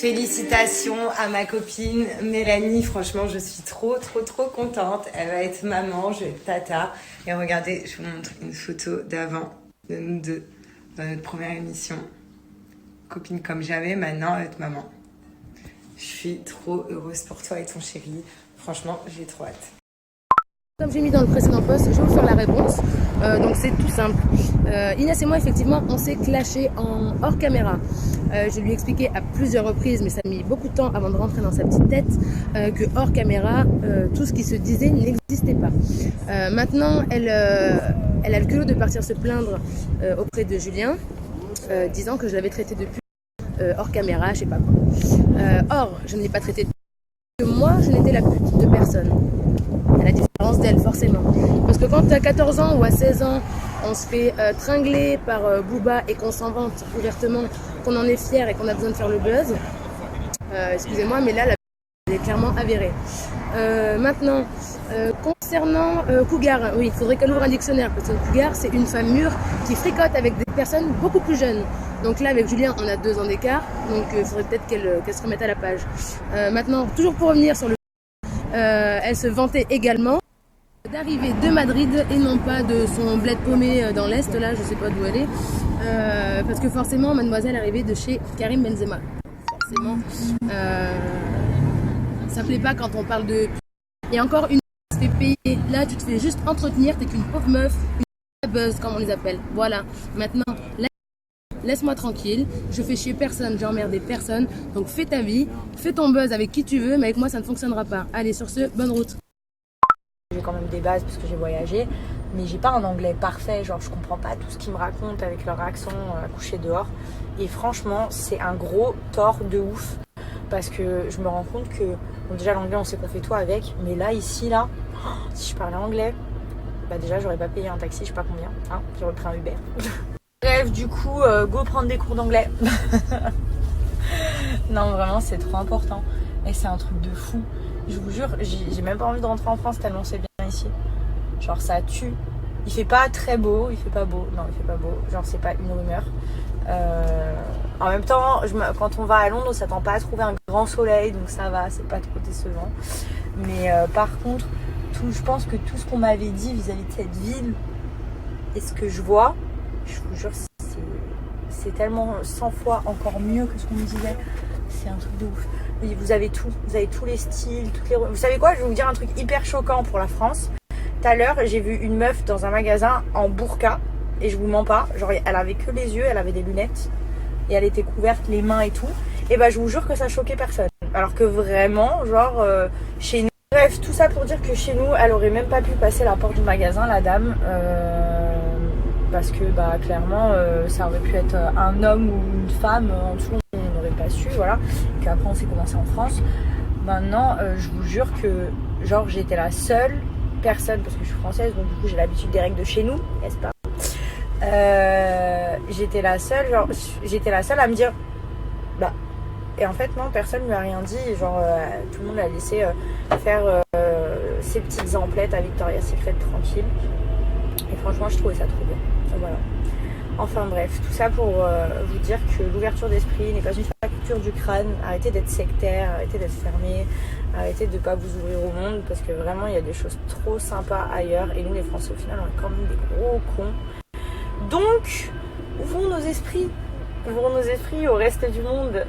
Félicitations à ma copine Mélanie, franchement je suis trop contente. Elle va être maman, je vais être tata. Et regardez, je vous montre une photo d'avant de nous deux dans notre première émission. Copine comme jamais, maintenant elle va être maman. Je suis trop heureuse pour toi et ton chéri. Franchement, j'ai trop hâte. Comme j'ai mis dans le précédent post, je vais vous faire la réponse. Donc c'est tout simple. Inès et moi, effectivement, on s'est clashé en hors caméra. Je lui ai expliqué à plusieurs reprises, mais ça a mis beaucoup de temps avant de rentrer dans sa petite tête, que hors caméra, tout ce qui se disait n'existait pas. Maintenant, elle a le culot de partir se plaindre auprès de Julien, disant que je l'avais traité de pute hors caméra, je sais pas quoi. Or, je ne l'ai pas traité de pute, que moi, je n'étais la pute de personne. À la différence d'elle, forcément. Parce que quand tu as 14 ans ou à 16 ans, on se fait tringler par Booba et qu'on s'en vante ouvertement, qu'on en est fier et qu'on a besoin de faire le buzz, excusez-moi, mais là, la elle est clairement avérée. Maintenant, concernant Cougar, oui, il faudrait qu'elle ouvre un dictionnaire, parce que Cougar, c'est une femme mûre qui fricote avec des personnes beaucoup plus jeunes. Donc là, avec Julien, on a 2 ans d'écart, donc il faudrait peut-être qu'elle se remette à la page. Maintenant, toujours pour revenir sur le elle se vantait également d'arriver de Madrid et non pas de son bled paumé dans l'Est, là je sais pas d'où elle est, parce que forcément mademoiselle arrivait de chez Karim Benzema. Forcément, ça plaît pas quand on parle de... Et encore une fois, tu te fais payer, là tu te fais juste entretenir, t'es qu'une pauvre meuf, une buzz comme on les appelle. Voilà, maintenant, laisse-moi tranquille, je fais chier personne, j'ai emmerdé personne, donc fais ta vie, fais ton buzz avec qui tu veux, mais avec moi ça ne fonctionnera pas. Allez, sur ce, bonne route. J'ai quand même des bases parce que j'ai voyagé, mais j'ai pas un anglais parfait, genre je comprends pas tout ce qu'ils me racontent avec leur accent couché dehors. Et franchement, c'est un gros tort de ouf, parce que je me rends compte que, bon, déjà l'anglais on sait qu'on fait tout avec, mais là, ici, là, si je parlais anglais, bah déjà j'aurais pas payé un taxi, je sais pas combien, hein, j'aurais pris un Uber. Bref, du coup, go prendre des cours d'anglais. Non, vraiment, c'est trop important. Et c'est un truc de fou. Je vous jure, j'ai même pas envie de rentrer en France tellement c'est bien ici. Genre, ça tue. Il fait pas très beau, il fait pas beau. Non, il fait pas beau. Genre, c'est pas une rumeur. En même temps, quand on va à Londres, on s'attend pas à trouver un grand soleil, donc ça va, c'est pas trop décevant. Mais par contre, je pense que tout ce qu'on m'avait dit vis-à-vis de cette ville et ce que je vois, je vous jure, c'est tellement 100 fois encore mieux que ce qu'on me disait. C'est un truc de ouf. Vous avez tout. Vous avez tous les styles, toutes les... Vous savez quoi? Je vais vous dire un truc hyper choquant pour la France. Tout à l'heure, j'ai vu une meuf dans un magasin en burqa. Et je vous mens pas. Genre, elle avait que les yeux, elle avait des lunettes. Et elle était couverte les mains et tout. Et bah, je vous jure que ça choquait personne. Alors que vraiment, genre, chez nous... Bref, tout ça pour dire que chez nous, elle aurait même pas pu passer la porte du magasin, la dame. Parce que bah clairement ça aurait pu être un homme ou une femme en dessous, on n'aurait pas su, voilà. Et qu'après on s'est commencé en France. Maintenant je vous jure que genre j'étais la seule personne, parce que je suis française donc du coup j'ai l'habitude des règles de chez nous, n'est-ce pas, j'étais la seule à me dire bah, et en fait non, personne ne lui a rien dit, genre tout le monde l'a laissé faire ses petites emplettes à Victoria's Secret tranquille. Et franchement, je trouvais ça trop bien. Voilà. Enfin bref, tout ça pour vous dire que l'ouverture d'esprit n'est pas une fracture du crâne. Arrêtez d'être sectaire, arrêtez d'être fermé, arrêtez de ne pas vous ouvrir au monde, parce que vraiment, il y a des choses trop sympas ailleurs. Et nous, les Français, au final, on est quand même des gros cons. Donc, ouvrons nos esprits au reste du monde.